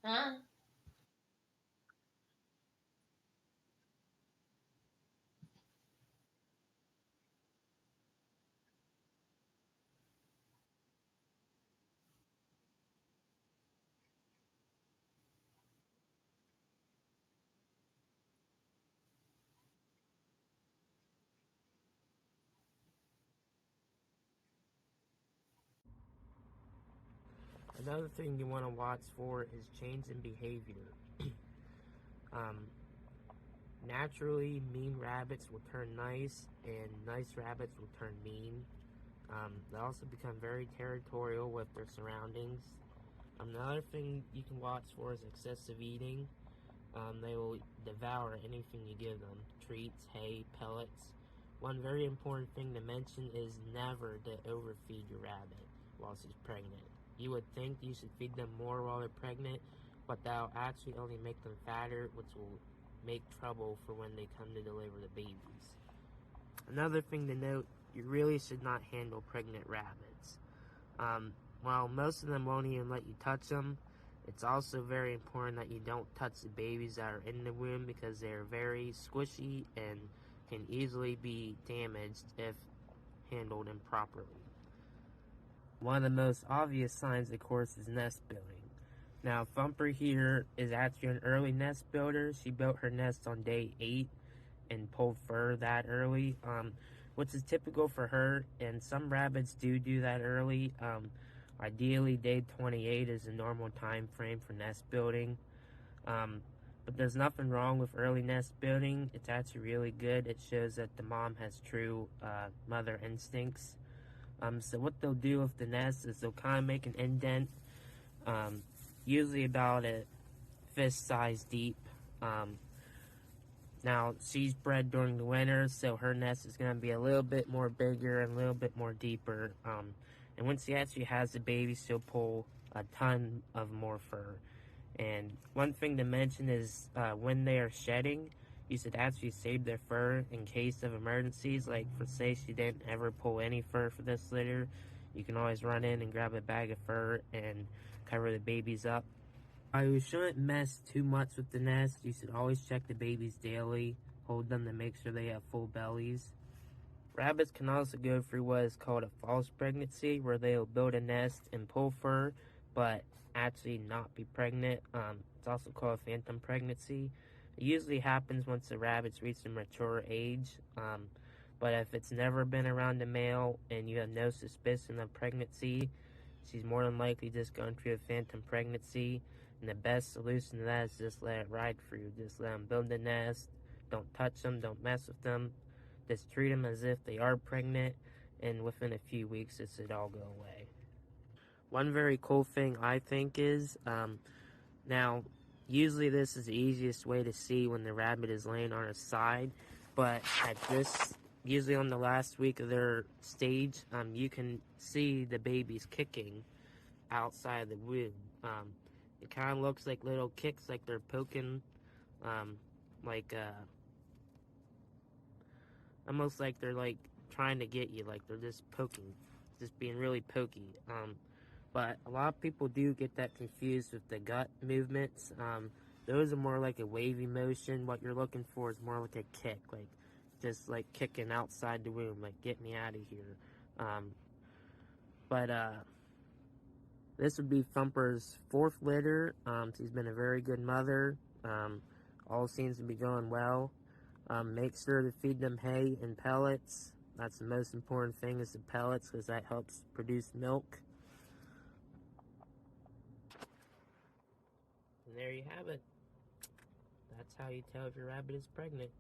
Huh? Another thing you want to watch for is change in behavior. um, Naturally, mean rabbits will turn nice, and nice rabbits will turn mean. They also become very territorial with their surroundings. Another thing you can watch for is excessive eating. They will devour anything you give them, treats, hay, pellets. One very important thing to mention is never to overfeed your rabbit while she's pregnant. You would think you should feed them more while they're pregnant, but that'll actually only make them fatter, which will make trouble for when they come to deliver the babies. Another thing to note, you really should not handle pregnant rabbits. While most of them won't even let you touch them, it's also very important that you don't touch the babies that are in the womb because they're very squishy and can easily be damaged if handled improperly. One of the most obvious signs, of course, is nest building. Now, Thumper here is actually an early nest builder. She built her nest on day 8 and pulled fur that early, which is typical for her, and some rabbits do that early. Ideally, day 28 is a normal time frame for nest building. But there's nothing wrong with early nest building. It's actually really good. It shows that the mom has true mother instincts. So what they'll do with the nest is they'll kind of make an indent, usually about a fist size deep. Now, she's bred during the winter, so her nest is going to be a little bit more bigger and a little bit more deeper. And when she actually has the baby, she'll pull a ton of more fur. And one thing to mention is when they are shedding, you should actually save their fur in case of emergencies. Like, for say she didn't ever pull any fur for this litter, you can always run in and grab a bag of fur and cover the babies up. You shouldn't mess too much with the nest. You should always check the babies daily, hold them to make sure they have full bellies. Rabbits can also go through what is called a false pregnancy, where they'll build a nest and pull fur, but actually not be pregnant. It's also called a phantom pregnancy. It usually happens once the rabbits reach a mature age, but if it's never been around a male and you have no suspicion of pregnancy, she's more than likely just going through a phantom pregnancy. And the best solution to that is just let it ride through. Just let them build the nest. Don't touch them. Don't mess with them. Just treat them as if they are pregnant. And within a few weeks, it should all go away. One very cool thing I think is, now, usually this is the easiest way to see when the rabbit is laying on its side. But at this, usually on the last week of their stage, you can see the babies kicking outside of the womb. It kind of looks like little kicks, like they're poking, um, like, almost like they're, like, trying to get you, like they're just poking, just being really pokey. But a lot of people do get that confused with the gut movements. Those are more like a wavy motion. What you're looking for is more like a kick, like, just like kicking outside the womb, like, get me out of here. But this would be Thumper's 4th litter. She's been a very good mother. All seems to be going well. Make sure to feed them hay and pellets. That's the most important thing, is the pellets, because that helps produce milk. And there you have it. That's how you tell if your rabbit is pregnant.